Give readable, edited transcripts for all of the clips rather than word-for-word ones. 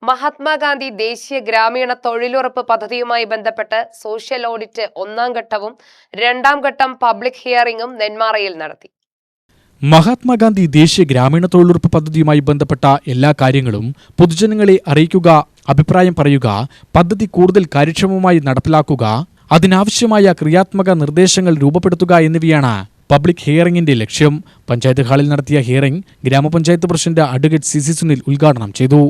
മഹാത്മാഗാന്ധി ദേശീയ ഗ്രാമീണ തൊഴിലുറപ്പ് പദ്ധതിയുമായി ബന്ധപ്പെട്ട് സോഷ്യൽ ഓഡിറ്റ് ഒന്നാം ഘട്ടവും രണ്ടാം ഘട്ടം പബ്ലിക് ഹിയറിംഗും നെന്മാറയിൽ നടത്തി. മഹാത്മാഗാന്ധി ദേശീയ ഗ്രാമീണ തൊഴിലുറപ്പ് പദ്ധതിയുമായി ബന്ധപ്പെട്ട എല്ലാ കാര്യങ്ങളും പൊതുജനങ്ങളെ അറിയിക്കുക, അഭിപ്രായം പറയുക, പദ്ധതി കൂടുതൽ കാര്യക്ഷമമായി നടപ്പിലാക്കുക, അതിനാവശ്യമായ ക്രിയാത്മക നിർദ്ദേശങ്ങൾ രൂപപ്പെടുത്തുക എന്നിവയാണ് പബ്ലിക് ഹിയറിംഗിന്റെ ലക്ഷ്യം. പഞ്ചായത്ത് ഹാളിൽ നടത്തിയ ഹിയറിംഗ് ഗ്രാമപഞ്ചായത്ത് പ്രസിഡന്റ് അഡ്വക്കേറ്റ് സി സുനിൽ ഉദ്ഘാടനം ചെയ്തു.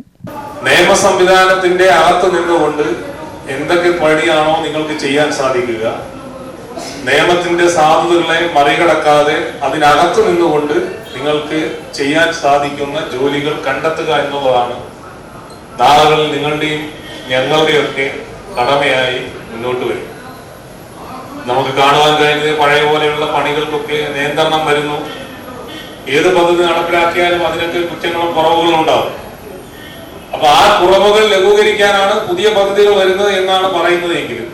നിയമ സംവിധാനത്തിന്റെ അകത്ത് നിന്നുകൊണ്ട് എന്തൊക്കെ പണിയാണോ നിങ്ങൾക്ക് ചെയ്യാൻ സാധിക്കുക, നിയമത്തിന്റെ സാധുതകളെ മറികടക്കാതെ അതിനകത്ത് നിന്നുകൊണ്ട് നിങ്ങൾക്ക് ചെയ്യാൻ സാധിക്കുന്ന ജോലികൾ കണ്ടെത്തുക എന്നുള്ളതാണ് നാളുകളിൽ നിങ്ങളുടെയും ഞങ്ങളുടെയൊക്കെ കടമയായി മുന്നോട്ട് വരും. നമുക്ക് കാണുവാൻ കഴിയുന്നത് പഴയ പോലെയുള്ള പണികൾക്കൊക്കെ നിയന്ത്രണം വരുന്നു. ഏത് പദ്ധതി നടപ്പിലാക്കിയാലും അതിനൊക്കെ കുറ്റങ്ങളും കുറവുകളും ഉണ്ടാവും. അപ്പൊ ആ കുറവുകൾ ലഘൂകരിക്കാനാണ് പുതിയ പദ്ധതികൾ വരുന്നത് എന്നാണ് പറയുന്നത്. എങ്കിലും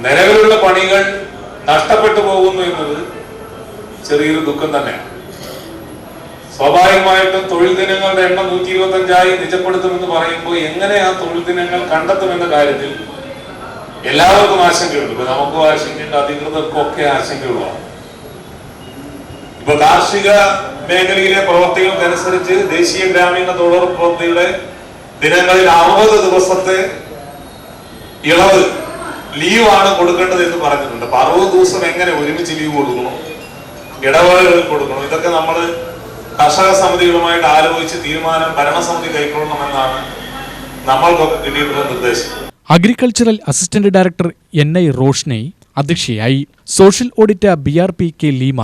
നിലവിലുള്ള പണികൾ നഷ്ടപ്പെട്ടു പോകുന്നു എന്നത് ചെറിയൊരു ദുഃഖം തന്നെയാണ്. സ്വാഭാവികമായിട്ടും തൊഴിൽ ദിനങ്ങളുടെ എണ്ണം 125 നിജപ്പെടുത്തുമെന്ന് പറയുമ്പോൾ എങ്ങനെ ആ തൊഴിൽ ദിനങ്ങൾ കണ്ടെത്തുമെന്ന കാര്യത്തിൽ എല്ലാവർക്കും ആശങ്കയുണ്ട്. ഇപ്പൊ നമുക്കും ആശങ്കയുണ്ട്, അധികൃതർക്കും ഒക്കെ ആശങ്കയുള്ളതാണ്. ഇപ്പൊ കാർഷിക മേഖലയിലെ പ്രവർത്തികൾക്കനുസരിച്ച് ദേശീയ ഗ്രാമീണ തൊഴിലുറപ്പ് പദ്ധതിയുടെ ദിനങ്ങളിൽ 60 ദിവസത്തെ ഇളവ് ലീവാണ് കൊടുക്കേണ്ടത് എന്ന് പറഞ്ഞിട്ടുണ്ട്. അപ്പൊ 60 ദിവസം എങ്ങനെ ഒരുമിച്ച് ലീവ് കൊടുക്കണം, ഇടവേളകൾ കൊടുക്കണം, ഇതൊക്കെ നമ്മൾ കർഷക സമിതികളുമായിട്ട് ആലോചിച്ച് തീരുമാനം ഭരണസമിതി കൈക്കൊള്ളണമെന്നാണ് നമ്മൾക്കൊക്കെ കിട്ടിയിട്ടുള്ള നിർദ്ദേശം. Agricultural assistant director NI Roshne അധ്യക്ഷയായി. Social audit BRP K Leema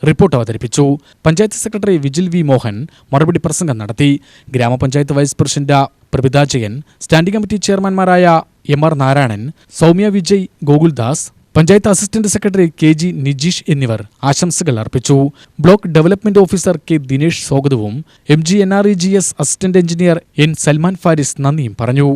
report അവതരിപ്പിച്ചു. പഞ്ചായത്ത് സെക്രട്ടറി വിജിൽ V മോഹൻ മറുപടി പ്രസംഗം നടത്തി. ഗ്രാമപഞ്ചായത്ത് vice president Prabhitha Jayan, standing committee ചെയർമാൻമാരായ MR Narayanan, Soumya Vijay, Gokuldas, panchayat assistant secretary KG Nijeesh എന്നിവർ ആശംസകൾ അർപ്പിച്ചു. Block development officer K Dinesh സ്വാഗതവും MG NREGS assistant engineer N Salman Faris നന്ദിയും പറഞ്ഞു.